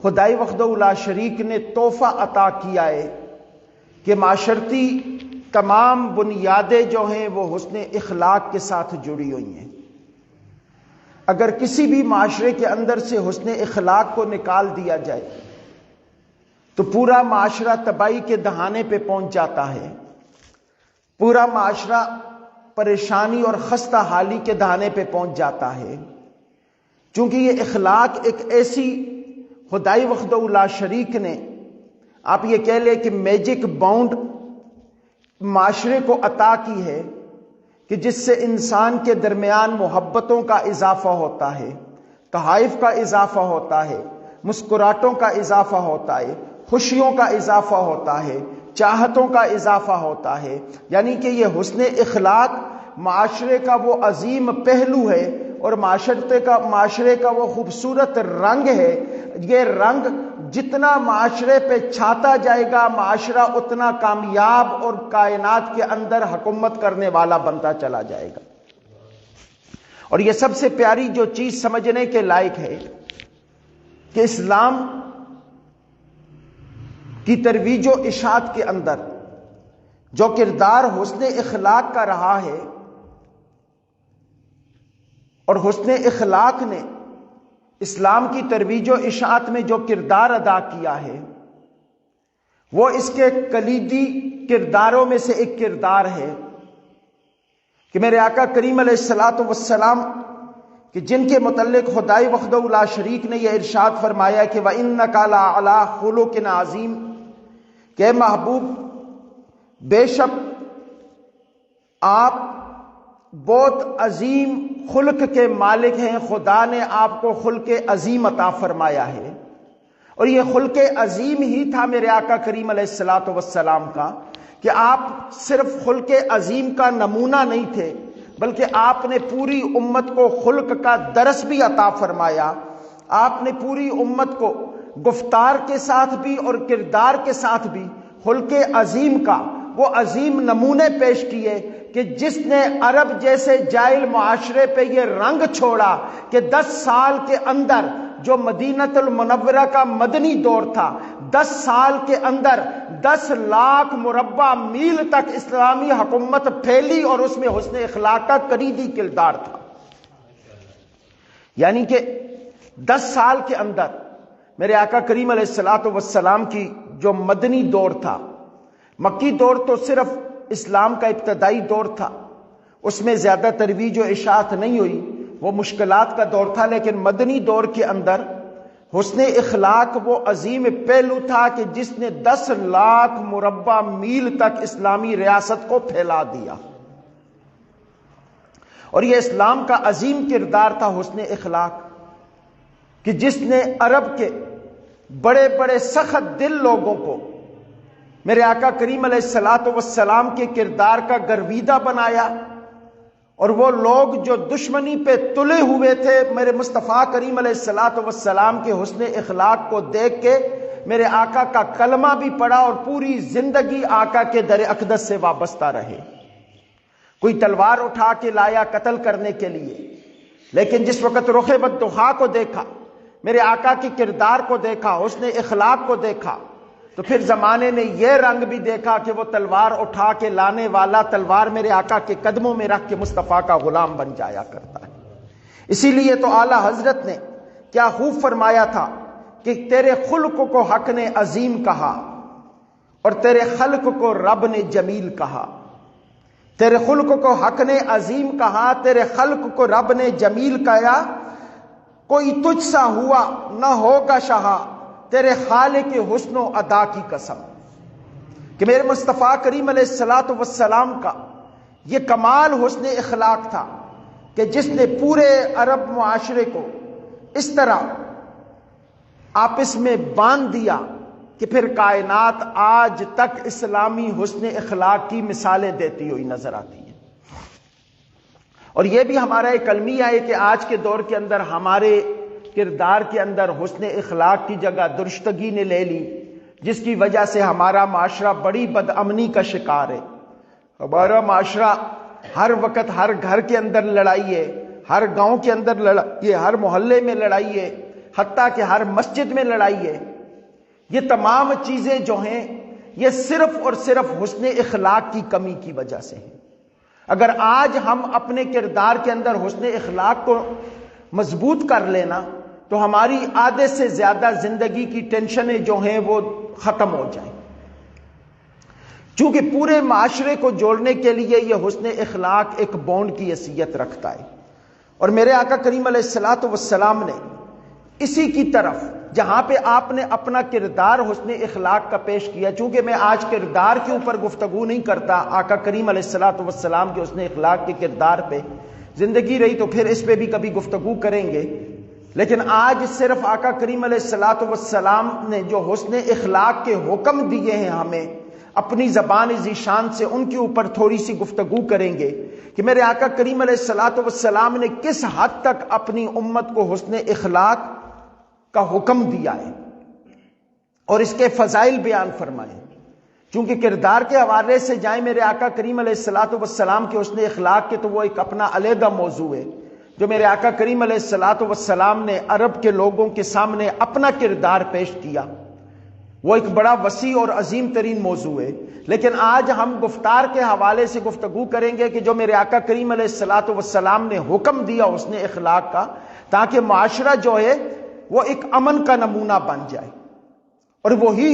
خدائی وحدہ لا شریک نے تحفہ عطا کیا ہے کہ معاشرتی تمام بنیادیں جو ہیں وہ حسن اخلاق کے ساتھ جڑی ہوئی ہیں۔ اگر کسی بھی معاشرے کے اندر سے حسن اخلاق کو نکال دیا جائے تو پورا معاشرہ تباہی کے دہانے پہ پہنچ جاتا ہے، پورا معاشرہ پریشانی اور خستہ حالی کے دہانے پہ پہنچ جاتا ہے، چونکہ یہ اخلاق ایک ایسی خدائی وحدہ لا شریک نے، آپ یہ کہہ لیں کہ میجک باؤنڈ معاشرے کو عطا کی ہے کہ جس سے انسان کے درمیان محبتوں کا اضافہ ہوتا ہے، تحائف کا اضافہ ہوتا ہے، مسکراہٹوں کا اضافہ ہوتا ہے، خوشیوں کا اضافہ ہوتا ہے، چاہتوں کا اضافہ ہوتا ہے۔ یعنی کہ یہ حسن اخلاق معاشرے کا وہ عظیم پہلو ہے اور معاشرے کا وہ خوبصورت رنگ ہے۔ یہ رنگ جتنا معاشرے پہ چھاتا جائے گا، معاشرہ اتنا کامیاب اور کائنات کے اندر حکومت کرنے والا بنتا چلا جائے گا۔ اور یہ سب سے پیاری جو چیز سمجھنے کے لائق ہے کہ اسلام کی ترویج و اشاعت کے اندر جو کردار حسن اخلاق کا رہا ہے، اور حسن اخلاق نے اسلام کی ترویج و اشاعت میں جو کردار ادا کیا ہے، وہ اس کے کلیدی کرداروں میں سے ایک کردار ہے کہ میرے آقا کریم علیہ الصلوۃ والسلام کہ جن کے متعلق خدائی وحدہ لا شریک نے یہ ارشاد فرمایا کہ وَإِنَّكَ لَعَلَىٰ خُلُقٍ عَظِيمٍ، کہ محبوب بے شک آپ بہت عظیم خلق کے مالک ہیں، خدا نے آپ کو خلق عظیم عطا فرمایا ہے۔ اور یہ خلق عظیم ہی تھا میرے آقا کریم علیہ الصلوۃ والسلام کا کہ آپ صرف خلق عظیم کا نمونہ نہیں تھے، بلکہ آپ نے پوری امت کو خلق کا درس بھی عطا فرمایا۔ آپ نے پوری امت کو گفتار کے ساتھ بھی اور کردار کے ساتھ بھی خلق عظیم کا وہ عظیم نمونے پیش کیے کہ جس نے عرب جیسے جاہل معاشرے پہ یہ رنگ چھوڑا کہ 10 سال کے اندر جو مدینہ المنورہ کا مدنی دور تھا، 10 سال کے اندر 10 لاکھ مربع میل تک اسلامی حکومت پھیلی اور اس میں حسن اخلاق کا کلیدی کردار تھا۔ یعنی کہ 10 سال کے اندر میرے آقا کریم علیہ الصلوۃ والسلام کی جو مدنی دور تھا، مکی دور تو صرف اسلام کا ابتدائی دور تھا، اس میں زیادہ ترویج و اشاعت نہیں ہوئی، وہ مشکلات کا دور تھا، لیکن مدنی دور کے اندر حسن اخلاق وہ عظیم پہلو تھا کہ جس نے 10 لاکھ مربع میل تک اسلامی ریاست کو پھیلا دیا۔ اور یہ اسلام کا عظیم کردار تھا حسن اخلاق کہ جس نے عرب کے بڑے بڑے سخت دل لوگوں کو میرے آقا کریم علیہ الصلوۃ والسلام کے کردار کا گرویدہ بنایا، اور وہ لوگ جو دشمنی پہ تلے ہوئے تھے میرے مصطفیٰ کریم علیہ الصلوۃ والسلام کے حسن اخلاق کو دیکھ کے میرے آقا کا کلمہ بھی پڑھا اور پوری زندگی آقا کے در اقدس سے وابستہ رہے۔ کوئی تلوار اٹھا کے لایا قتل کرنے کے لیے، لیکن جس وقت رخ بددحا کو دیکھا، میرے آقا کے کردار کو دیکھا، حسن اخلاق کو دیکھا، تو پھر زمانے نے یہ رنگ بھی دیکھا کہ وہ تلوار اٹھا کے لانے والا تلوار میرے آقا کے قدموں میں رکھ کے مصطفیٰ کا غلام بن جایا کرتا ہے۔ اسی لیے تو اعلیٰ حضرت نے کیا خوب فرمایا تھا کہ تیرے خلق کو حق نے عظیم کہا اور تیرے خلق کو رب نے جمیل کہا۔ تیرے خلق کو حق نے عظیم کہا، تیرے خلق کو رب نے جمیل کہا، کوئی تجھ سا ہوا نہ ہوگا شہا، تیرے خالق حسن و ادا کی قسم۔ کہ میرے مصطفیٰ کریم علیہ الصلوۃ والسلام کا یہ کمال حسن اخلاق تھا کہ جس نے پورے عرب معاشرے کو اس طرح آپس میں باندھ دیا کہ پھر کائنات آج تک اسلامی حسن اخلاق کی مثالیں دیتی ہوئی نظر آتی ہیں۔ اور یہ بھی ہمارا ایک المیہ ہے کہ آج کے دور کے اندر ہمارے کردار کے اندر حسن اخلاق کی جگہ درشتگی نے لے لی، جس کی وجہ سے ہمارا معاشرہ بڑی بدامنی کا شکار ہے۔ ہمارا معاشرہ ہر وقت ہر گھر کے اندر لڑائی ہے، ہر گاؤں کے اندر لڑائی ہے، ہر محلے میں لڑائی ہے، حتیٰ کہ ہر مسجد میں لڑائی ہے، یہ تمام چیزیں جو ہیں یہ صرف اور صرف حسن اخلاق کی کمی کی وجہ سے ہیں۔ اگر آج ہم اپنے کردار کے اندر حسن اخلاق کو مضبوط کر لینا تو ہماری آدھے سے زیادہ زندگی کی ٹینشنیں جو ہیں وہ ختم ہو جائیں، چونکہ پورے معاشرے کو جوڑنے کے لیے یہ حسن اخلاق ایک بونڈ کی حیثیت رکھتا ہے۔ اور میرے آقا کریم علیہ الصلوۃ والسلام نے اسی کی طرف جہاں پہ آپ نے اپنا کردار حسن اخلاق کا پیش کیا، چونکہ میں آج کردار کے اوپر گفتگو نہیں کرتا، آقا کریم علیہ الصلوۃ والسلام کے حسن اخلاق کے کردار پہ زندگی رہی تو پھر اس پہ بھی کبھی گفتگو کریں گے، لیکن آج صرف آقا کریم علیہ الصلوۃ والسلام نے جو حسن اخلاق کے حکم دیے ہیں ہمیں اپنی زبان ذیشان سے، ان کے اوپر تھوڑی سی گفتگو کریں گے کہ میرے آقا کریم علیہ الصلوۃ والسلام نے کس حد تک اپنی امت کو حسن اخلاق کا حکم دیا ہے اور اس کے فضائل بیان فرمائے۔ چونکہ کردار کے حوالے سے جائیں میرے آقا کریم علیہ الصلوۃ والسلام کے حسن اخلاق کے تو وہ ایک اپنا علیحدہ موضوع ہے، جو میرے آقا کریم علیہ الصلوۃ والسلام نے عرب کے لوگوں کے سامنے اپنا کردار پیش کیا، وہ ایک بڑا وسیع اور عظیم ترین موضوع ہے۔ لیکن آج ہم گفتار کے حوالے سے گفتگو کریں گے کہ جو میرے آقا کریم علیہ الصلوۃ والسلام نے حکم دیا حسن اخلاق کا، تاکہ معاشرہ جو ہے وہ ایک امن کا نمونہ بن جائے۔ اور وہی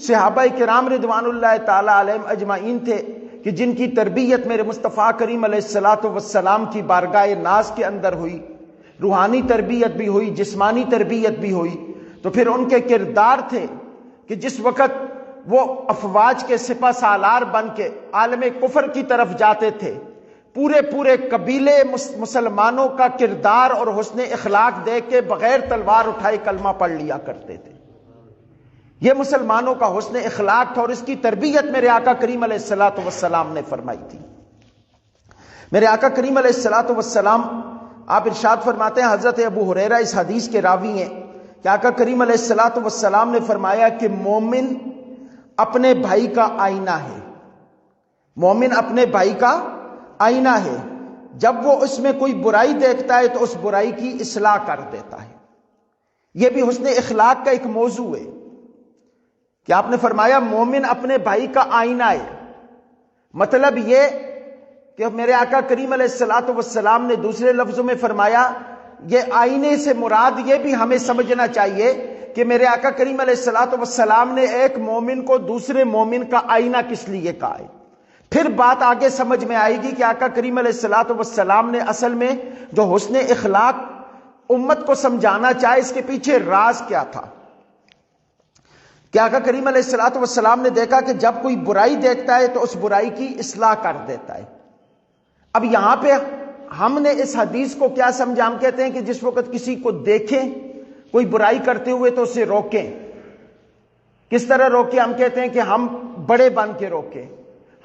صحابہ کرام رضوان اللہ تعالی علیہم اجمعین تھے کہ جن کی تربیت میرے مصطفیٰ کریم علیہ الصلوۃ والسلام کی بارگاہ ناز کے اندر ہوئی، روحانی تربیت بھی ہوئی، جسمانی تربیت بھی ہوئی۔ تو پھر ان کے کردار تھے کہ جس وقت وہ افواج کے سپہ سالار بن کے عالم کفر کی طرف جاتے تھے، پورے قبیلے مسلمانوں کا کردار اور حسن اخلاق دیکھ کے بغیر تلوار اٹھائے کلمہ پڑھ لیا کرتے تھے۔ یہ مسلمانوں کا حسن اخلاق تھا اور اس کی تربیت میرے آقا کریم علیہ الصلوۃ والسلام نے فرمائی تھی۔ میرے آقا کریم علیہ الصلوۃ والسلام آپ ارشاد فرماتے ہیں، حضرت ابو ہریرہ اس حدیث کے راوی ہیں کہ آقا کریم علیہ الصلوۃ والسلام نے فرمایا کہ مومن اپنے بھائی کا آئینہ ہے، مومن اپنے بھائی کا آئینہ ہے، جب وہ اس میں کوئی برائی دیکھتا ہے تو اس برائی کی اصلاح کر دیتا ہے۔ یہ بھی حسن اخلاق کا ایک موضوع ہے کہ آپ نے فرمایا مومن اپنے بھائی کا آئینہ ہے، مطلب یہ کہ میرے آقا کریم علیہ الصلوۃ والسلام نے دوسرے لفظوں میں فرمایا، یہ آئینے سے مراد یہ بھی ہمیں سمجھنا چاہیے کہ میرے آقا کریم علیہ الصلوۃ والسلام نے ایک مومن کو دوسرے مومن کا آئینہ کس لیے کہا ہے۔ پھر بات آگے سمجھ میں آئے گی کہ آقا کریم علیہ الصلوۃ والسلام نے اصل میں جو حسن اخلاق امت کو سمجھانا چاہے اس کے پیچھے راز کیا تھا۔ کہ آقا کریم علیہ الصلوۃ والسلام نے دیکھا کہ جب کوئی برائی دیکھتا ہے تو اس برائی کی اصلاح کر دیتا ہے۔ اب یہاں پہ ہم نے اس حدیث کو کیا سمجھا؟ ہم کہتے ہیں کہ جس وقت کسی کو دیکھیں کوئی برائی کرتے ہوئے تو اسے روکیں۔ کس طرح روکیں؟ ہم کہتے ہیں کہ ہم بڑے بن کے روکیں،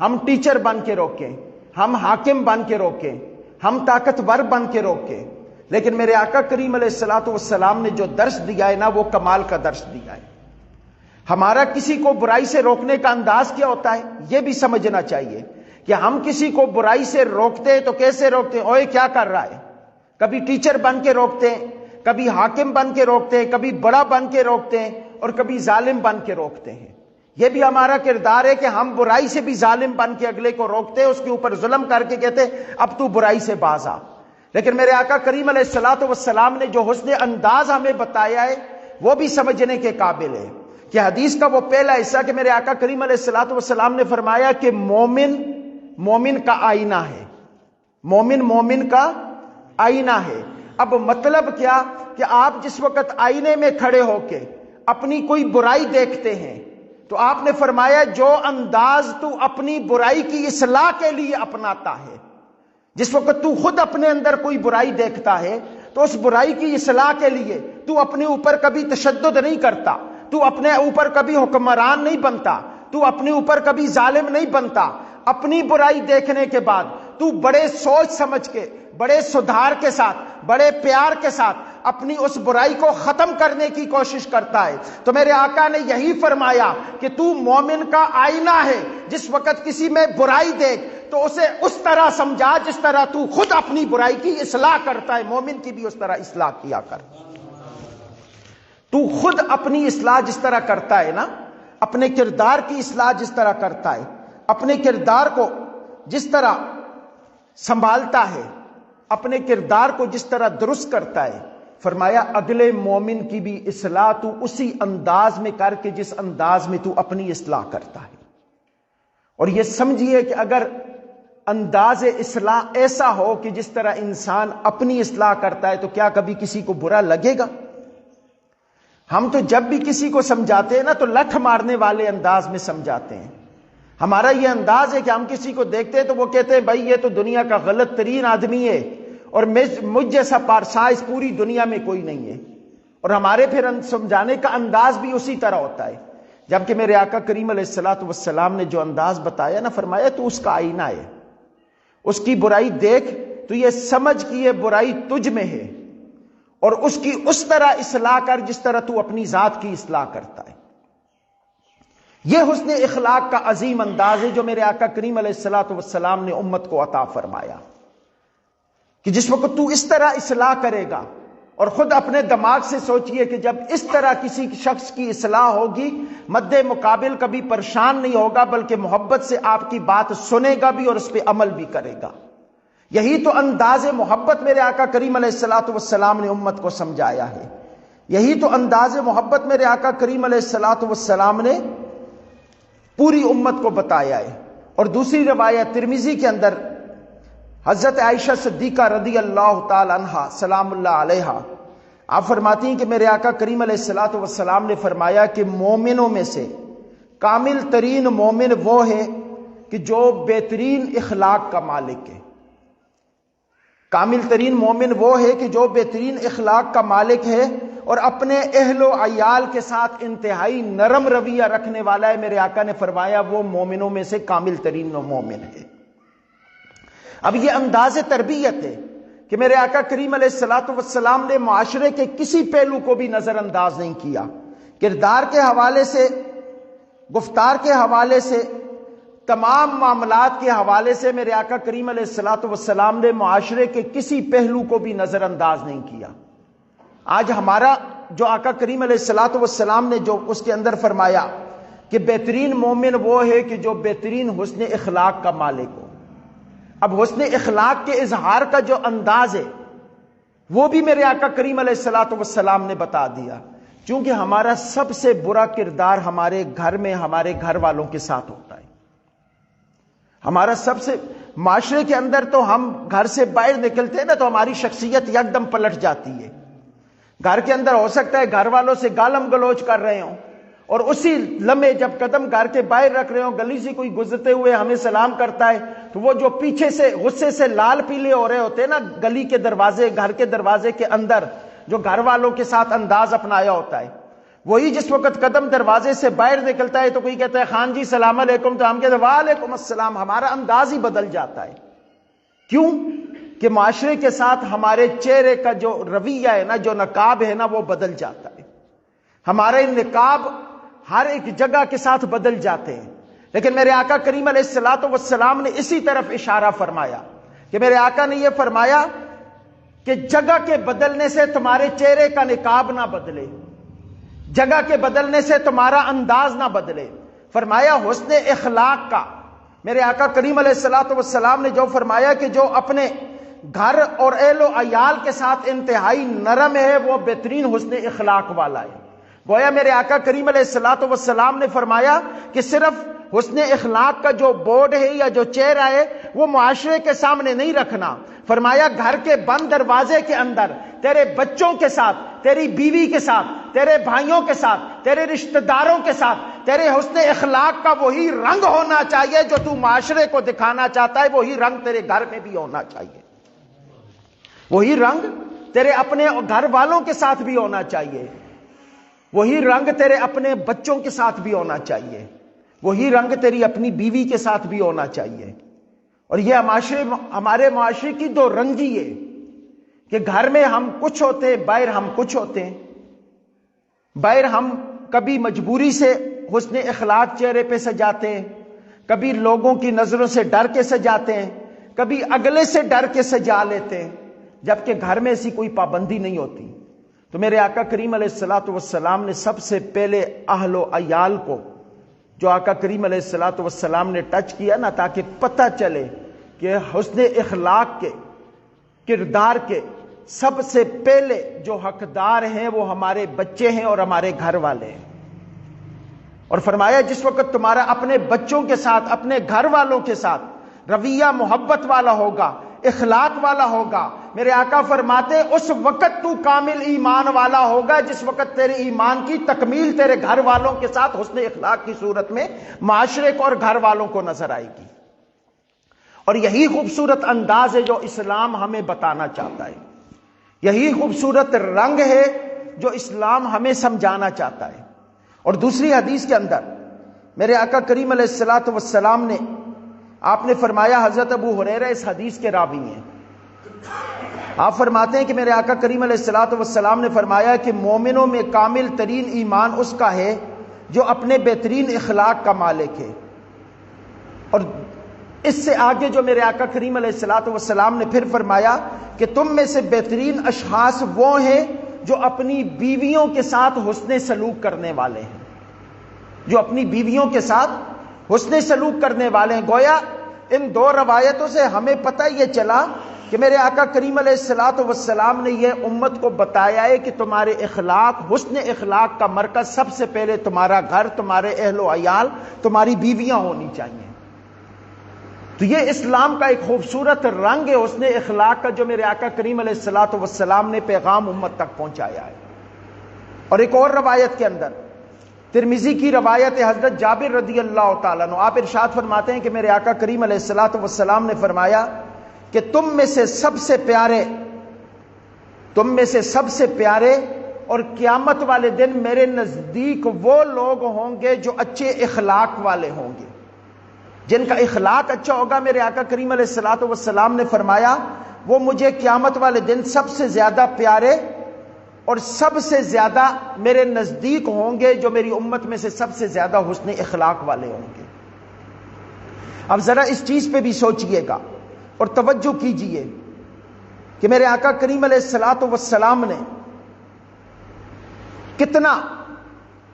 ہم ٹیچر بن کے روکیں، ہم حاکم بن کے روکیں، ہم طاقتور بن کے روکیں۔ لیکن میرے آقا کریم علیہ الصلوۃ والسلام نے جو درس دیا ہے نا، وہ کمال کا درس دیا ہے۔ ہمارا کسی کو برائی سے روکنے کا انداز کیا ہوتا ہے یہ بھی سمجھنا چاہیے کہ ہم کسی کو برائی سے روکتے ہیں تو کیسے روکتے ہیں؟ اوئے کیا کر رہا ہے؟ کبھی ٹیچر بن کے روکتے ہیں، کبھی حاکم بن کے روکتے ہیں، کبھی بڑا بن کے روکتے ہیں اور کبھی ظالم بن کے روکتے ہیں۔ یہ بھی ہمارا کردار ہے کہ ہم برائی سے بھی ظالم بن کے اگلے کو روکتے ہیں، اس کے اوپر ظلم کر کے کہتے ہیں اب تو برائی سے باز آ۔ لیکن میرے آقا کریم علیہ الصلوۃ والسلام نے جو حسن انداز ہمیں بتایا ہے وہ بھی سمجھنے کے قابل ہے کہ حدیث کا وہ پہلا حصہ کہ میرے آقا کریم علیہ الصلوۃ والسلام نے فرمایا کہ مومن مومن کا آئینہ ہے، مومن مومن کا آئینہ ہے۔ اب مطلب کیا کہ آپ جس وقت آئینے میں کھڑے ہو کے اپنی کوئی برائی دیکھتے ہیں تو آپ نے فرمایا جو انداز تو اپنی برائی کی اصلاح کے لیے اپناتا ہے، جس وقت تو خود اپنے اندر کوئی برائی دیکھتا ہے تو اس برائی کی اصلاح کے لیے تو اپنے اوپر کبھی تشدد نہیں کرتا، تو اپنے اوپر کبھی حکمران نہیں بنتا، تو اپنے اوپر کبھی ظالم نہیں بنتا۔ اپنی برائی دیکھنے کے بعد تو بڑے سوچ سمجھ کے، بڑے سدھار کے ساتھ، بڑے پیار کے ساتھ اپنی اس برائی کو ختم کرنے کی کوشش کرتا ہے۔ تو میرے آقا نے یہی فرمایا کہ تو مومن کا آئینہ ہے، جس وقت کسی میں برائی دیکھ تو اسے اس طرح سمجھا جس طرح تو خود اپنی برائی کی اصلاح کرتا ہے، مومن کی بھی اس طرح اصلاح کیا کر۔ تو خود اپنی اصلاح جس طرح کرتا ہے نا، اپنے کردار کی اصلاح جس طرح کرتا ہے، اپنے کردار کو جس طرح سنبھالتا ہے، اپنے کردار کو جس طرح درست کرتا ہے، فرمایا اگلے مومن کی بھی اصلاح تو اسی انداز میں کر کے جس انداز میں تو اپنی اصلاح کرتا ہے۔ اور یہ سمجھیے کہ اگر انداز اصلاح ایسا ہو کہ جس طرح انسان اپنی اصلاح کرتا ہے تو کیا کبھی کسی کو برا لگے گا؟ ہم تو جب بھی کسی کو سمجھاتے ہیں نا تو لٹھ مارنے والے انداز میں سمجھاتے ہیں۔ ہمارا یہ انداز ہے کہ ہم کسی کو دیکھتے ہیں تو وہ کہتے ہیں بھائی یہ تو دنیا کا غلط ترین آدمی ہے اور مجھ جیسا پارسا اس پوری دنیا میں کوئی نہیں ہے، اور ہمارے پھر سمجھانے کا انداز بھی اسی طرح ہوتا ہے۔ جبکہ میرے آقا کریم علیہ الصلوۃ والسلام نے جو انداز بتایا نا، فرمایا تو اس کا آئینہ ہے، اس کی برائی دیکھ تو یہ سمجھ کہ یہ برائی تجھ میں ہے، اور اس کی اس طرح اصلاح کر جس طرح تو اپنی ذات کی اصلاح کرتا ہے۔ یہ حسن اخلاق کا عظیم انداز ہے جو میرے آقا کریم علیہ الصلوۃ والسلام نے امت کو عطا فرمایا، کہ جس وقت تو اس طرح اصلاح کرے گا، اور خود اپنے دماغ سے سوچئے کہ جب اس طرح کسی شخص کی اصلاح ہوگی، مد مقابل کبھی پریشان نہیں ہوگا بلکہ محبت سے آپ کی بات سنے گا بھی اور اس پہ عمل بھی کرے گا۔ یہی تو انداز محبت میرے آقا کریم علیہ الصلوۃ والسلام نے امت کو سمجھایا ہے، یہی تو انداز محبت میرے آقا کریم علیہ الصلوۃ والسلام نے پوری امت کو بتایا ہے۔ اور دوسری روایت ترمذی کے اندر حضرت عائشہ صدیقہ رضی اللہ تعالی عنہا سلام اللہ علیہا آپ فرماتی ہیں کہ میرے آقا کریم علیہ الصلوۃ والسلام نے فرمایا کہ مومنوں میں سے کامل ترین مومن وہ ہے کہ جو بہترین اخلاق کا مالک ہے۔ کامل ترین مومن وہ ہے کہ جو بہترین اخلاق کا مالک ہے اور اپنے اہل و عیال کے ساتھ انتہائی نرم رویہ رکھنے والا ہے۔ میرے آقا نے فرمایا وہ مومنوں میں سے کامل ترین مومن ہے۔ اب یہ انداز تربیت ہے کہ میرے آقا کریم علیہ الصلوۃ والسلام نے معاشرے کے کسی پہلو کو بھی نظر انداز نہیں کیا۔ کردار کے حوالے سے، گفتار کے حوالے سے، تمام معاملات کے حوالے سے میرے آقا کریم علیہ الصلوۃ والسلام نے معاشرے کے کسی پہلو کو بھی نظر انداز نہیں کیا۔ آج ہمارا جو آقا کریم علیہ الصلوۃ والسلام نے جو اس کے اندر فرمایا کہ بہترین مومن وہ ہے کہ جو بہترین حسن اخلاق کا مالک ہو۔ اب حسن اخلاق کے اظہار کا جو انداز ہے وہ بھی میرے آقا کریم علیہ الصلوۃ والسلام نے بتا دیا، چونکہ ہمارا سب سے برا کردار ہمارے گھر میں ہمارے گھر والوں کے ساتھ ہوتا ہے۔ ہمارا سب سے معاشرے کے اندر تو ہم گھر سے باہر نکلتے ہیں نا تو ہماری شخصیت یکدم پلٹ جاتی ہے۔ گھر کے اندر ہو سکتا ہے گھر والوں سے گالم گلوچ کر رہے ہوں، اور اسی لمحے جب قدم گھر کے باہر رکھ رہے ہوں گلی سے کوئی گزرتے ہوئے ہمیں سلام کرتا ہے تو وہ جو پیچھے سے غصے سے لال پیلے ہو رہے ہوتے ہیں نا گلی کے دروازے، گھر کے دروازے کے اندر جو گھر والوں کے ساتھ انداز اپنایا ہوتا ہے، وہی جس وقت قدم دروازے سے باہر نکلتا ہے تو کوئی کہتا ہے خان جی سلام علیکم، تو ہم کہتے ہیں وعلیکم السلام۔ ہمارا انداز ہی بدل جاتا ہے۔ کیوں؟ کہ معاشرے کے ساتھ ہمارے چہرے کا جو رویہ ہے نا، جو نقاب ہے نا، وہ بدل جاتا ہے۔ ہمارے نقاب ہر ایک جگہ کے ساتھ بدل جاتے ہیں۔ لیکن میرے آقا کریم علیہ الصلوۃ والسلام نے اسی طرف اشارہ فرمایا کہ میرے آقا نے یہ فرمایا کہ جگہ کے بدلنے سے تمہارے چہرے کا نقاب نہ بدلے، جگہ کے بدلنے سے تمہارا انداز نہ بدلے۔ فرمایا حسن اخلاق کا میرے آقا کریم علیہ الصلوۃ والسلام نے جو فرمایا کہ جو اپنے گھر اور اہل و عیال کے ساتھ انتہائی نرم ہے وہ بہترین حسن اخلاق والا ہے۔ گویا میرے آقا کریم علیہ الصلوۃ والسلام نے فرمایا کہ صرف حسن اخلاق کا جو بورڈ ہے یا جو چہرہ ہے وہ معاشرے کے سامنے نہیں رکھنا، فرمایا گھر کے بند دروازے کے اندر تیرے بچوں کے ساتھ، تیری بیوی کے ساتھ، تیرے بھائیوں کے ساتھ، تیرے رشتہ داروں کے ساتھ تیرے حسن اخلاق کا وہی رنگ ہونا چاہیے جو تو معاشرے کو دکھانا چاہتا ہے، وہی رنگ تیرے گھر میں بھی ہونا چاہیے، وہی رنگ تیرے اپنے گھر والوں کے ساتھ بھی ہونا چاہیے، وہی رنگ تیرے اپنے بچوں کے ساتھ بھی ہونا چاہیے، وہی رنگ تیری اپنی بیوی کے ساتھ بھی ہونا چاہیے۔ اور یہ ہمارے معاشرے کی دو رنگی ہے کہ گھر میں ہم کچھ ہوتے ہیں، باہر ہم کچھ ہوتے ہیں۔ باہر ہم کبھی مجبوری سے حسن اخلاق چہرے پہ سجاتے ہیں، کبھی لوگوں کی نظروں سے ڈر کے سجاتے ہیں، کبھی اگلے سے ڈر کے سجا لیتے ہیں، جبکہ گھر میں ایسی کوئی پابندی نہیں ہوتی۔ تو میرے آقا کریم علیہ الصلوۃ والسلام نے سب سے پہلے اہل و عیال کو جو آقا کریم علیہ الصلوۃ والسلام نے ٹچ کیا نا، تاکہ پتہ چلے کہ حسن اخلاق کے، کردار کے سب سے پہلے جو حقدار ہیں وہ ہمارے بچے ہیں اور ہمارے گھر والے ہیں۔ اور فرمایا جس وقت تمہارا اپنے بچوں کے ساتھ، اپنے گھر والوں کے ساتھ رویہ محبت والا ہوگا، اخلاق والا ہوگا، میرے آقا فرماتے اس وقت تو کامل ایمان والا ہوگا جس وقت تیرے ایمان کی تکمیل تیرے گھر والوں کے ساتھ حسن اخلاق کی صورت میں معاشرے کو اور گھر والوں کو نظر آئے گی۔ اور یہی خوبصورت انداز ہے جو اسلام ہمیں بتانا چاہتا ہے، یہی خوبصورت رنگ ہے جو اسلام ہمیں سمجھانا چاہتا ہے۔ اور دوسری حدیث کے اندر میرے آقا کریم علیہ الصلوۃ والسلام نے، آپ نے فرمایا، حضرت ابو ہریرہ اس حدیث کے راوی ہیں، آپ فرماتے ہیں کہ میرے آقا کریم علیہ الصلوۃ والسلام نے فرمایا کہ مومنوں میں کامل ترین ایمان اس کا ہے جو اپنے بہترین اخلاق کا مالک ہے۔ اور اس سے آگے جو میرے آقا کریم علیہ الصلوۃ والسلام نے پھر فرمایا کہ تم میں سے بہترین اشخاص وہ ہیں جو اپنی بیویوں کے ساتھ حسن سلوک کرنے والے ہیں، جو اپنی بیویوں کے ساتھ حسن سلوک کرنے والے ہیں۔ گویا ان دو روایتوں سے ہمیں پتہ یہ چلا کہ میرے آقا کریم علیہ الصلوۃ والسلام نے یہ امت کو بتایا ہے کہ تمہارے اخلاق، حسن اخلاق کا مرکز سب سے پہلے تمہارا گھر، تمہارے اہل و عیال، تمہاری بیویاں ہونی چاہیے۔ تو یہ اسلام کا ایک خوبصورت رنگ ہے حسن اخلاق کا، جو میرے آقا کریم علیہ الصلوۃ والسلام نے پیغام امت تک پہنچایا ہے۔ اور ایک اور روایت کے اندر، ترمذی کی روایت ہے، حضرت جابر رضی اللہ تعالیٰ عنہ، آپ ارشاد فرماتے ہیں کہ میرے آقا کریم علیہ الصلوۃ والسلام نے فرمایا کہ تم میں سے سب سے پیارے اور قیامت والے دن میرے نزدیک وہ لوگ ہوں گے جو اچھے اخلاق والے ہوں گے، جن کا اخلاق اچھا ہوگا۔ میرے آقا کریم علیہ الصلوۃ والسلام نے فرمایا وہ مجھے قیامت والے دن سب سے زیادہ پیارے اور سب سے زیادہ میرے نزدیک ہوں گے، جو میری امت میں سے سب سے زیادہ حسن اخلاق والے ہوں گے۔ اب ذرا اس چیز پہ بھی سوچئے گا اور توجہ کیجئے کہ میرے آقا کریم علیہ الصلوۃ والسلام نے کتنا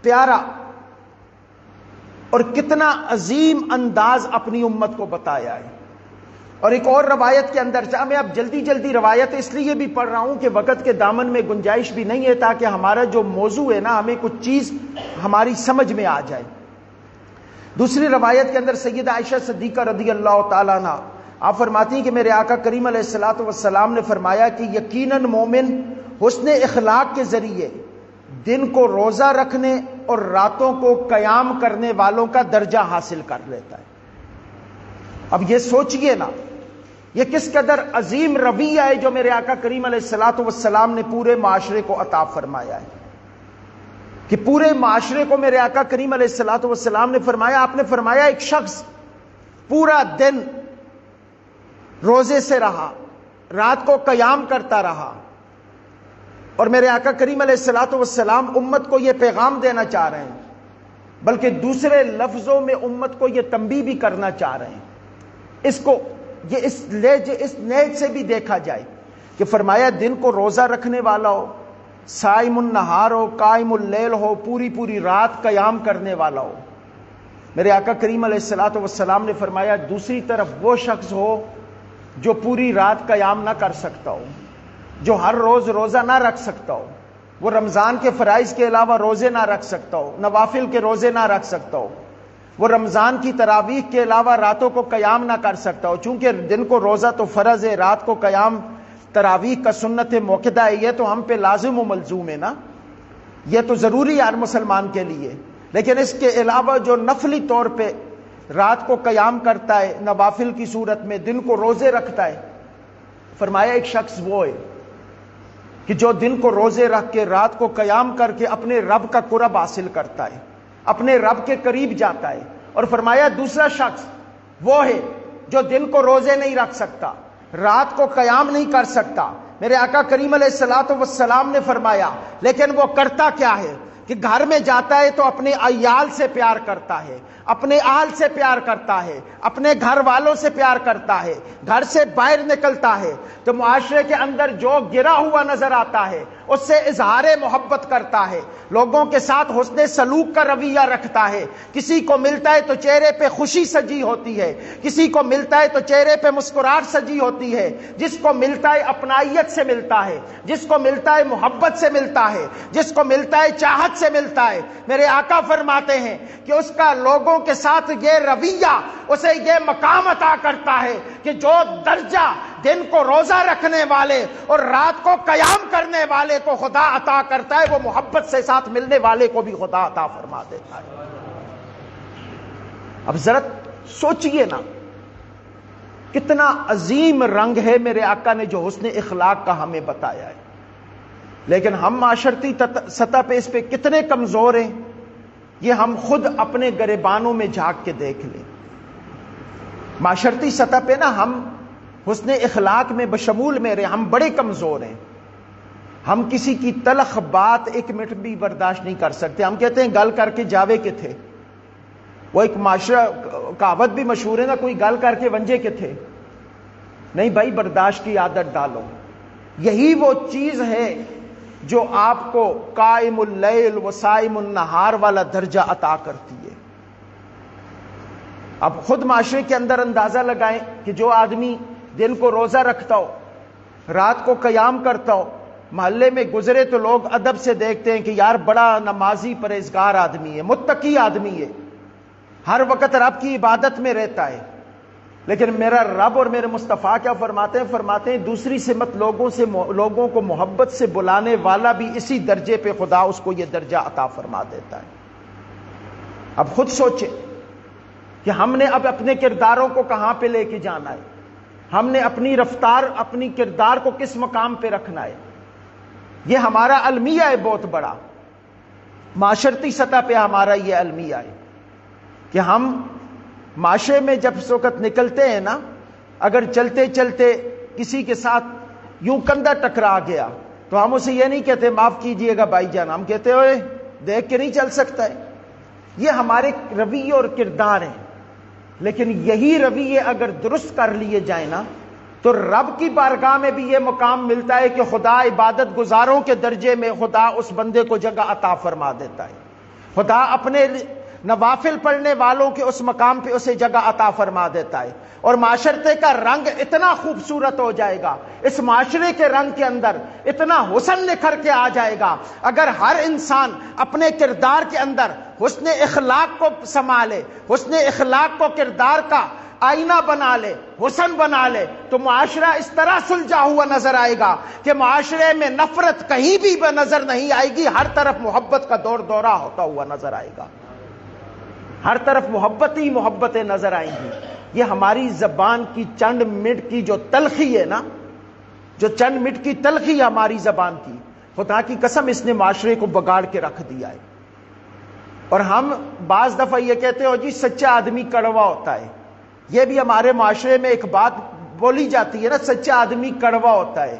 پیارا اور کتنا عظیم انداز اپنی امت کو بتایا ہے۔ اور ایک اور روایت کے اندر، میں اب جلدی روایت اس لیے بھی پڑھ رہا ہوں کہ وقت کے دامن میں گنجائش بھی نہیں ہے، تاکہ ہمارا جو موضوع ہے نا، ہمیں کچھ چیز ہماری سمجھ میں آ جائے۔ دوسری روایت کے اندر سیدہ عائشہ صدیقہ رضی اللہ تعالیٰ عنہ آپ فرماتی ہیں کہ میرے آقا کریم علیہ الصلوۃ والسلام نے فرمایا کہ یقیناً مومن حسن اخلاق کے ذریعے دن کو روزہ رکھنے اور راتوں کو قیام کرنے والوں کا درجہ حاصل کر لیتا ہے۔ اب یہ سوچئے نا، یہ کس قدر عظیم رویہ ہے جو میرے آقا کریم علیہ الصلوۃ والسلام نے پورے معاشرے کو عطا فرمایا ہے، کہ پورے معاشرے کو میرے آقا کریم علیہ الصلوۃ والسلام نے فرمایا، آپ نے فرمایا ایک شخص پورا دن روزے سے رہا، رات کو قیام کرتا رہا، اور میرے آقا کریم علیہ الصلوۃ والسلام امت کو یہ پیغام دینا چاہ رہے ہیں، بلکہ دوسرے لفظوں میں امت کو یہ تنبیہ بھی کرنا چاہ رہے ہیں۔ اس کو یہ اس نیت سے بھی دیکھا جائے کہ فرمایا دن کو روزہ رکھنے والا ہو، صائم النہار ہو، قائم اللیل ہو، پوری رات قیام کرنے والا ہو۔ میرے آقا کریم علیہ الصلوۃ والسلام نے فرمایا دوسری طرف وہ شخص ہو جو پوری رات قیام نہ کر سکتا ہو، جو ہر روز روزہ نہ رکھ سکتا ہو، وہ رمضان کے فرائض کے علاوہ روزے نہ رکھ سکتا ہو، نوافل کے روزے نہ رکھ سکتا ہو، وہ رمضان کی تراویح کے علاوہ راتوں کو قیام نہ کر سکتا ہو، چونکہ دن کو روزہ تو فرض ہے، رات کو قیام تراویح کا سنت موقدہ ہے، یہ تو ہم پہ لازم و ملزوم ہے نا، یہ تو ضروری ہے ہر مسلمان کے لیے۔ لیکن اس کے علاوہ جو نفلی طور پہ رات کو قیام کرتا ہے نوافل کی صورت میں، دن کو روزے رکھتا ہے، فرمایا ایک شخص وہ ہے کہ جو دن کو روزے رکھ کے رات کو قیام کر کے اپنے رب کا قرب حاصل کرتا ہے، اپنے رب کے قریب جاتا ہے۔ اور فرمایا دوسرا شخص وہ ہے جو دن کو روزے نہیں رکھ سکتا، رات کو قیام نہیں کر سکتا۔ میرے آقا کریم علیہ الصلوۃ والسلام نے فرمایا لیکن وہ کرتا کیا ہے کہ گھر میں جاتا ہے تو اپنے عیال سے پیار کرتا ہے، اپنے آل سے پیار کرتا ہے، اپنے گھر والوں سے پیار کرتا ہے، گھر سے باہر نکلتا ہے تو معاشرے کے اندر جو گرا ہوا نظر آتا ہے اس سے اظہار محبت کرتا ہے، لوگوں کے ساتھ حسن سلوک کا رویہ رکھتا ہے، کسی کو ملتا ہے تو چہرے پہ خوشی سجی ہوتی ہے، کسی کو ملتا ہے تو چہرے پہ مسکراہٹ سجی ہوتی ہے، جس کو ملتا ہے اپنائیت سے ملتا ہے، جس کو ملتا ہے محبت سے ملتا ہے، جس کو ملتا ہے چاہت سے ملتا ہے۔ میرے آقا فرماتے ہیں کہ اس کا لوگوں کے ساتھ یہ رویہ اسے یہ مقام عطا کرتا ہے کہ جو درجہ دن کو روزہ رکھنے والے اور رات کو قیام کرنے والے کو خدا عطا کرتا ہے، وہ محبت سے ساتھ ملنے والے کو بھی خدا عطا فرما دیتا ہے۔ اب ذرا سوچئے نا، کتنا عظیم رنگ ہے میرے آقا نے جو حسن اخلاق کا ہمیں بتایا ہے، لیکن ہم معاشرتی سطح پہ اس پہ کتنے کمزور ہیں، یہ ہم خود اپنے گریبانوں میں جھانک کے دیکھ لیں۔ معاشرتی سطح پہ نا ہم حسن اخلاق میں بشمول میرے ہم بڑے کمزور ہیں۔ ہم کسی کی تلخ بات ایک منٹ بھی برداشت نہیں کر سکتے۔ ہم کہتے ہیں گل کر کے جاوے کے تھے، وہ ایک معاشرہ کہاوت بھی مشہور ہے نا، کوئی گل کر کے ونجے کے تھے۔ نہیں بھائی، برداشت کی عادت ڈالو، یہی وہ چیز ہے جو آپ کو قائم اللیل و صائم النہار والا درجہ عطا کرتی ہے۔ اب خود معاشرے کے اندر اندازہ لگائیں کہ جو آدمی دن کو روزہ رکھتا ہو، رات کو قیام کرتا ہو، محلے میں گزرے تو لوگ ادب سے دیکھتے ہیں کہ یار بڑا نمازی پرہیزگار آدمی ہے، متقی آدمی ہے، ہر وقت رب کی عبادت میں رہتا ہے۔ لیکن میرا رب اور میرے مصطفیٰ کیا فرماتے ہیں؟ فرماتے ہیں دوسری سمت لوگوں کو محبت سے بلانے والا بھی اسی درجے پہ خدا اس کو یہ درجہ عطا فرما دیتا ہے۔ اب خود سوچیں کہ ہم نے اب اپنے کرداروں کو کہاں پہ لے کے جانا ہے، ہم نے اپنی رفتار اپنی کردار کو کس مقام پہ رکھنا ہے۔ یہ ہمارا المیہ ہے بہت بڑا، معاشرتی سطح پہ ہمارا یہ المیہ ہے کہ ہم معاشرے میں جب اس وقت نکلتے ہیں نا، اگر چلتے چلتے کسی کے ساتھ یوں کندھا ٹکرا گیا تو ہم اسے یہ نہیں کہتے معاف کیجئے گا بھائی جان، ہم کہتے ہوئے دیکھ کے نہیں چل سکتا ہے۔ یہ ہمارے رویے اور کردار ہیں، لیکن یہی رویے اگر درست کر لیے جائیں نا تو رب کی بارگاہ میں بھی یہ مقام ملتا ہے کہ خدا عبادت گزاروں کے درجے میں خدا اس بندے کو جگہ عطا فرما دیتا ہے، خدا اپنے نوافل پڑھنے والوں کے اس مقام پہ اسے جگہ عطا فرما دیتا ہے، اور معاشرے کا رنگ اتنا خوبصورت ہو جائے گا، اس معاشرے کے رنگ کے اندر اتنا حسن نکھر کے آ جائے گا۔ اگر ہر انسان اپنے کردار کے اندر حسن اخلاق کو سنبھالے، حسن اخلاق کو کردار کا آئینہ بنا لے، حسن بنا لے، تو معاشرہ اس طرح سلجھا ہوا نظر آئے گا کہ معاشرے میں نفرت کہیں بھی نظر نہیں آئے گی، ہر طرف محبت کا دور دورہ ہوتا ہوا نظر آئے گا، ہر طرف محبت ہی محبتیں نظر آئیں گی۔ یہ ہماری زبان کی چند منٹ کی جو تلخی ہے نا، جو چند منٹ کی تلخی ہے ہماری زبان کی، خدا کی قسم اس نے معاشرے کو بگاڑ کے رکھ دیا ہے۔ اور ہم بعض دفعہ یہ کہتے ہو جی سچا آدمی کڑوا ہوتا ہے، یہ بھی ہمارے معاشرے میں ایک بات بولی جاتی ہے نا، سچا آدمی کڑوا ہوتا ہے۔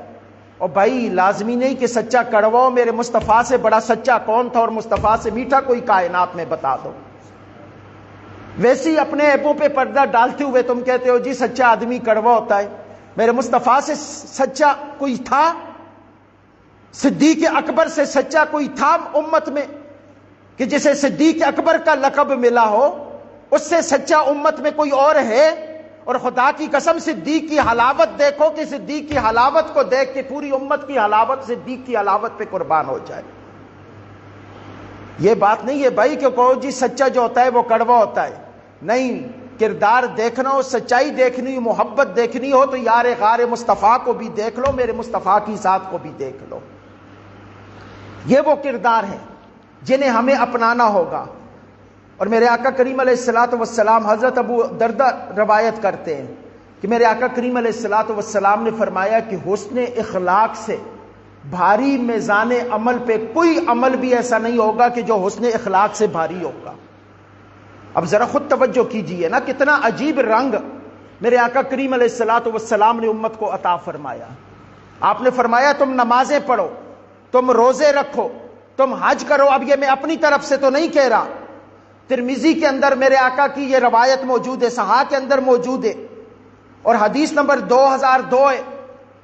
اور بھائی لازمی نہیں کہ سچا کڑوا ہو، میرے مصطفیٰ سے بڑا سچا کون تھا اور مصطفیٰ سے میٹھا کوئی کائنات میں بتا دو۔ ویسے ہی اپنے عیبوں پہ پردہ ڈالتے ہوئے تم کہتے ہو جی سچا آدمی کڑوا ہوتا ہے، میرے مصطفیٰ سے سچا کوئی تھا؟ صدیق اکبر سے سچا کوئی تھا امت میں کہ جسے صدیق اکبر کا لقب ملا ہو؟ اس سے سچا امت میں کوئی اور ہے؟ اور خدا کی قسم صدیق کی حلاوت دیکھو کہ صدیق کی حلاوت کو دیکھ کے پوری امت کی حلاوت صدیق کی حلاوت پہ قربان ہو جائے۔ یہ بات نہیں ہے بھائی کہ کہو جی سچا جو ہوتا ہے وہ کڑوا ہوتا ہے، نہیں، کردار دیکھنا ہو، سچائی دیکھنی ہو، محبت دیکھنی ہو تو یار غار مصطفیٰ کو بھی دیکھ لو، میرے مصطفیٰ کی ذات کو بھی دیکھ لو۔ یہ وہ کردار ہیں جنہیں ہمیں اپنانا ہوگا۔ اور میرے آقا کریم علیہ الصلوۃ والسلام، حضرت ابو دردہ روایت کرتے ہیں کہ میرے آقا کریم علیہ الصلوۃ والسلام نے فرمایا کہ حسن اخلاق سے بھاری میزان عمل پہ کوئی عمل بھی ایسا نہیں ہوگا کہ جو حسن اخلاق سے بھاری ہوگا۔ اب ذرا خود توجہ کیجئے نا، کتنا عجیب رنگ میرے آقا کریم علیہ الصلوۃ والسلام نے امت کو عطا فرمایا۔ آپ نے فرمایا تم نمازیں پڑھو، تم روزے رکھو، تم حج کرو۔ اب یہ میں اپنی طرف سے تو نہیں کہہ رہا، ترمذی کے اندر میرے آقا کی یہ روایت موجود ہے، صحاح کے اندر موجود ہے، اور حدیث نمبر 2002 ہے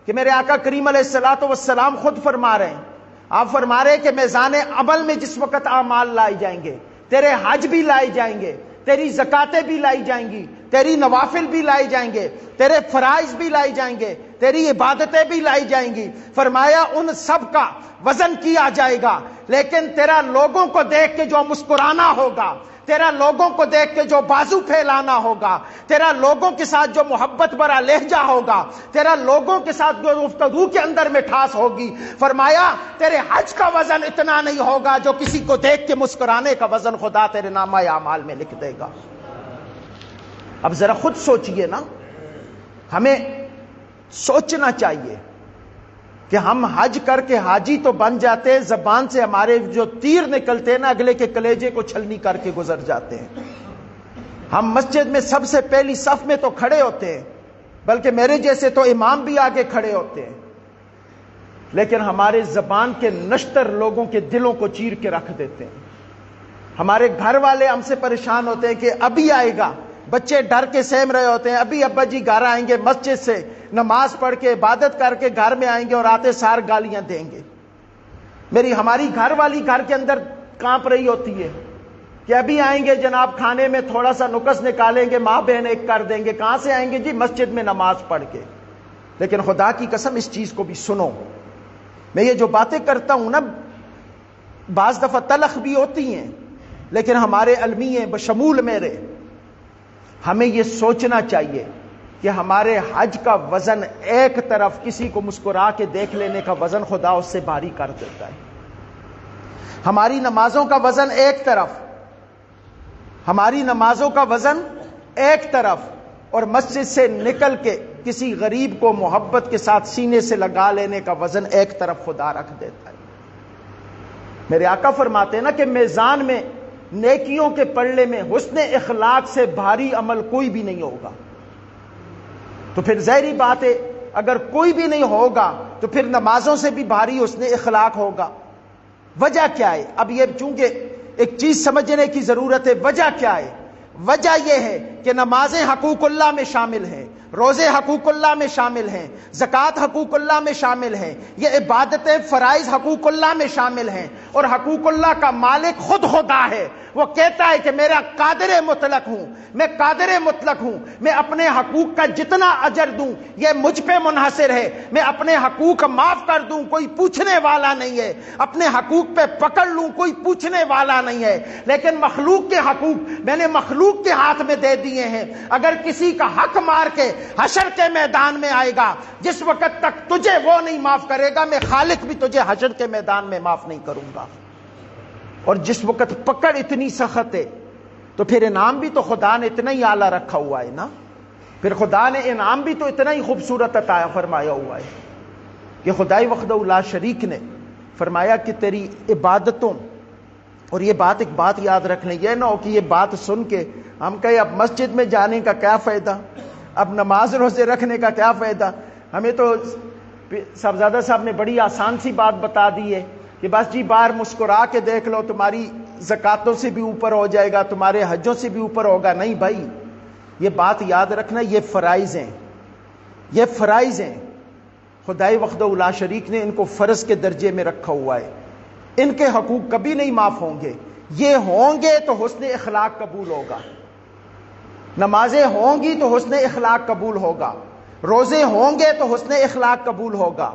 کہ میرے آقا کریم علیہ الصلوۃ والسلام خود فرما رہے ہیں آپ فرما رہے کہ میزان عمل میں جس وقت اعمال لائے جائیں گے، تیرے حج بھی لائے جائیں گے، تیری زکاتیں بھی لائی جائیں گی، تیری نوافل بھی لائی جائیں گے، تیرے فرائض بھی لائی جائیں گے، تیری عبادتیں بھی لائی جائیں گی، فرمایا ان سب کا وزن کیا جائے گا، لیکن تیرا لوگوں کو دیکھ کے جو مسکرانا ہوگا، تیرا لوگوں کو دیکھ کے جو بازو پھیلانا ہوگا، تیرا لوگوں کے ساتھ جو محبت بھرا لہجہ ہوگا، تیرا لوگوں کے ساتھ جو گفتگو کے اندر مٹھاس ہوگی، فرمایا تیرے حج کا وزن اتنا نہیں ہوگا جو کسی کو دیکھ کے مسکرانے کا وزن خدا تیرے نامہ اعمال میں لکھ دے گا۔ اب ذرا خود سوچئے نا، ہمیں سوچنا چاہیے کہ ہم حج کر کے حاجی تو بن جاتے ہیں، زبان سے ہمارے جو تیر نکلتے ہیں نا اگلے کے کلیجے کو چھلنی کر کے گزر جاتے ہیں۔ ہم مسجد میں سب سے پہلی صف میں تو کھڑے ہوتے ہیں، بلکہ میرے جیسے تو امام بھی آگے کھڑے ہوتے ہیں، لیکن ہمارے زبان کے نشتر لوگوں کے دلوں کو چیر کے رکھ دیتے ہیں۔ ہمارے گھر والے ہم سے پریشان ہوتے ہیں کہ ابھی آئے گا، بچے ڈر کے سہم رہے ہوتے ہیں، ابھی ابا جی گھر آئیں گے، مسجد سے نماز پڑھ کے عبادت کر کے گھر میں آئیں گے اور آتے سار گالیاں دیں گے۔ ہماری گھر والی گھر کے اندر کانپ رہی ہوتی ہے کہ ابھی آئیں گے جناب، کھانے میں تھوڑا سا نقص نکالیں گے، ماں بہن ایک کر دیں گے، کہاں سے آئیں گے جی؟ مسجد میں نماز پڑھ کے۔ لیکن خدا کی قسم اس چیز کو بھی سنو، میں یہ جو باتیں کرتا ہوں نا بعض دفعہ تلخ بھی ہوتی ہیں، لیکن ہمارے علمی ہیں بشمول میرے، ہمیں یہ سوچنا چاہیے کہ ہمارے حج کا وزن ایک طرف کسی کو مسکرا کے دیکھ لینے کا وزن خدا اس سے بھاری کر دیتا ہے، ہماری نمازوں کا وزن ایک طرف، ہماری نمازوں کا وزن ایک طرف، اور مسجد سے نکل کے کسی غریب کو محبت کے ساتھ سینے سے لگا لینے کا وزن ایک طرف خدا رکھ دیتا ہے۔ میرے آقا فرماتے ہیں نا کہ میزان میں نیکیوں کے پلڑے میں حسن اخلاق سے بھاری عمل کوئی بھی نہیں ہوگا۔ تو پھر ظاہری بات ہے اگر کوئی بھی نہیں ہوگا تو پھر نمازوں سے بھی بھاری حسن اخلاق ہوگا۔ وجہ کیا ہے؟ اب یہ چونکہ ایک چیز سمجھنے کی ضرورت ہے، وجہ کیا ہے؟ وجہ یہ ہے کہ نمازیں حقوق اللہ میں شامل ہیں، روزے حقوق اللہ میں شامل ہیں، زکوٰۃ حقوق اللہ میں شامل ہیں، یہ عبادتیں فرائض حقوق اللہ میں شامل ہیں، اور حقوق اللہ کا مالک خود خدا ہے۔ وہ کہتا ہے کہ میرا قادر مطلق ہوں، میں قادر مطلق ہوں، میں اپنے حقوق کا جتنا اجر دوں یہ مجھ پہ منحصر ہے، میں اپنے حقوق معاف کر دوں کوئی پوچھنے والا نہیں ہے، اپنے حقوق پہ پکڑ لوں کوئی پوچھنے والا نہیں ہے، لیکن مخلوق کے حقوق میں نے مخلوق کے ہاتھ میں دے دیے ہیں۔ اگر کسی کا حق مار کے حشر کے میدان میں آئے گا، جس وقت تک تجھے وہ نہیں معاف کرے گا میں خالق بھی تجھے حشر کے میدان میں معاف نہیں کروں گا۔ اور جس وقت پکڑ اتنی سخت ہے تو پھر انعام بھی تو خدا نے اتنا ہی اعلیٰ رکھا ہوا ہے نا، پھر خدا نے انعام بھی تو اتنا ہی خوبصورت عطا فرمایا ہوا ہے کہ خدائی وحدہ لا شریک نے فرمایا کہ تیری عبادتوں، اور یہ بات ایک بات یاد رکھ لیں، یہ نہ ہو کہ یہ بات سن کے ہم کہیں اب مسجد میں جانے کا کیا فائدہ، اب نماز روزے رکھنے کا کیا فائدہ۔ ہمیں تو صاحبزادہ صاحب نے بڑی آسان سی بات بتا دی ہے کہ بس جی باہر مسکرا کے دیکھ لو، تمہاری زکاتوں سے بھی اوپر ہو جائے گا، تمہارے حجوں سے بھی اوپر ہوگا۔ نہیں بھائی، یہ بات یاد رکھنا، یہ فرائض ہیں، یہ فرائض ہیں، خدائی وحدہ لا شریک نے ان کو فرض کے درجے میں رکھا ہوا ہے، ان کے حقوق کبھی نہیں معاف ہوں گے۔ یہ ہوں گے تو حسن اخلاق قبول ہوگا، نمازیں ہوں گی تو حسن اخلاق قبول ہوگا، روزے ہوں گے تو حسن اخلاق قبول ہوگا،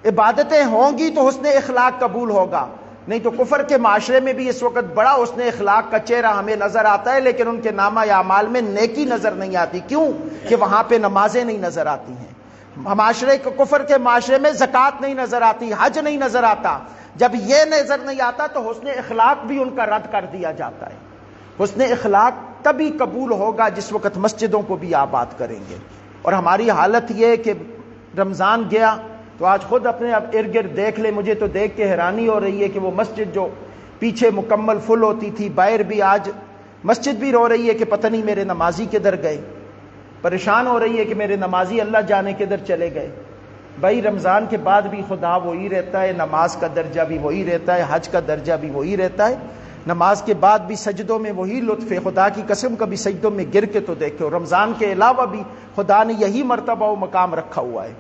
عبادتیں ہوں گی تو حسن اخلاق قبول ہوگا۔ نہیں تو کفر کے معاشرے میں بھی اس وقت بڑا حسن اخلاق کا چہرہ ہمیں نظر آتا ہے، لیکن ان کے نامہ اعمال میں نیکی نظر نہیں آتی۔ کیوں؟ کہ وہاں پہ نمازیں نہیں نظر آتی ہیں۔ معاشرے کفر کے معاشرے میں زکوٰۃ نہیں نظر آتی، حج نہیں نظر آتا۔ جب یہ نظر نہیں آتا تو حسن اخلاق بھی ان کا رد کر دیا جاتا ہے۔ حسن اخلاق تبھی قبول ہوگا جس وقت مسجدوں کو بھی آباد کریں گے۔ اور ہماری حالت یہ ہے کہ رمضان گیا تو آج خود اپنے اب ارد گرد دیکھ لے، مجھے تو دیکھ کے حیرانی ہو رہی ہے کہ وہ مسجد جو پیچھے مکمل فل ہوتی تھی، باہر بھی آج مسجد بھی رو رہی ہے کہ پتہ نہیں میرے نمازی کدھر گئے، پریشان ہو رہی ہے کہ میرے نمازی اللہ جانے کدھر چلے گئے۔ بھائی رمضان کے بعد بھی خدا وہی رہتا ہے، نماز کا درجہ بھی وہی رہتا ہے، حج کا درجہ بھی وہی رہتا ہے، نماز کے بعد بھی سجدوں میں وہی لطف ہے۔ خدا کی قسم کبھی سجدوں میں گر کے تو دیکھو، رمضان کے علاوہ بھی خدا نے یہی مرتبہ و مقام رکھا ہوا ہے۔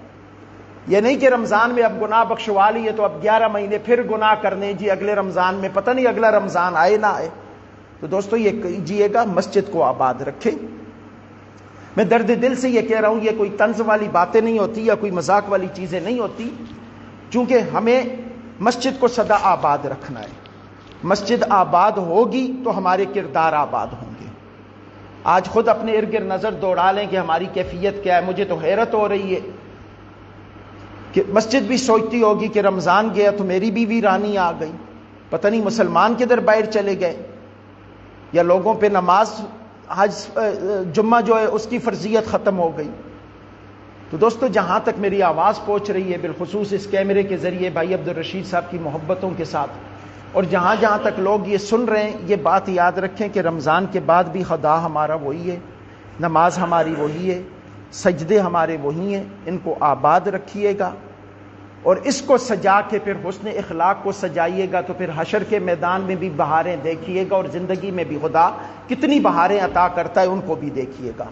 یہ نہیں کہ رمضان میں اب گناہ بخشوا لیے تو اب 11 مہینے پھر گناہ کرنے جی اگلے رمضان میں، پتہ نہیں اگلا رمضان آئے نہ آئے۔ تو دوستو یہ کیجیے گا، مسجد کو آباد رکھیں۔ میں درد دل سے یہ کہہ رہا ہوں، یہ کوئی طنز والی باتیں نہیں ہوتی یا کوئی مذاق والی چیزیں نہیں ہوتی، چونکہ ہمیں مسجد کو سدا آباد رکھنا ہے۔ مسجد آباد ہوگی تو ہمارے کردار آباد ہوں گے۔ آج خود اپنے ارد گرد نظر دوڑا لیں کہ ہماری کیفیت کیا ہے۔ مجھے تو حیرت ہو رہی ہے کہ مسجد بھی سوچتی ہوگی کہ رمضان گیا تو میری بھی ویرانی آ گئی، پتہ نہیں مسلمان کدھر باہر چلے گئے، یا لوگوں پہ نماز جمعہ جو ہے اس کی فرضیت ختم ہو گئی۔ تو دوستو جہاں تک میری آواز پہنچ رہی ہے، بالخصوص اس کیمرے کے ذریعے بھائی عبدالرشید صاحب کی محبتوں کے ساتھ، اور جہاں جہاں تک لوگ یہ سن رہے ہیں، یہ بات یاد رکھیں کہ رمضان کے بعد بھی خدا ہمارا وہی ہے، نماز ہماری وہی ہے، سجدے ہمارے وہی ہیں، ان کو آباد رکھیے گا، اور اس کو سجا کے پھر حسن اخلاق کو سجائیے گا، تو پھر حشر کے میدان میں بھی بہاریں دیکھیے گا، اور زندگی میں بھی خدا کتنی بہاریں عطا کرتا ہے ان کو بھی دیکھیے گا۔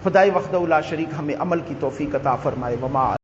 خدائے وحدہ لا شریک ہمیں عمل کی توفیق عطا فرمائے۔ وما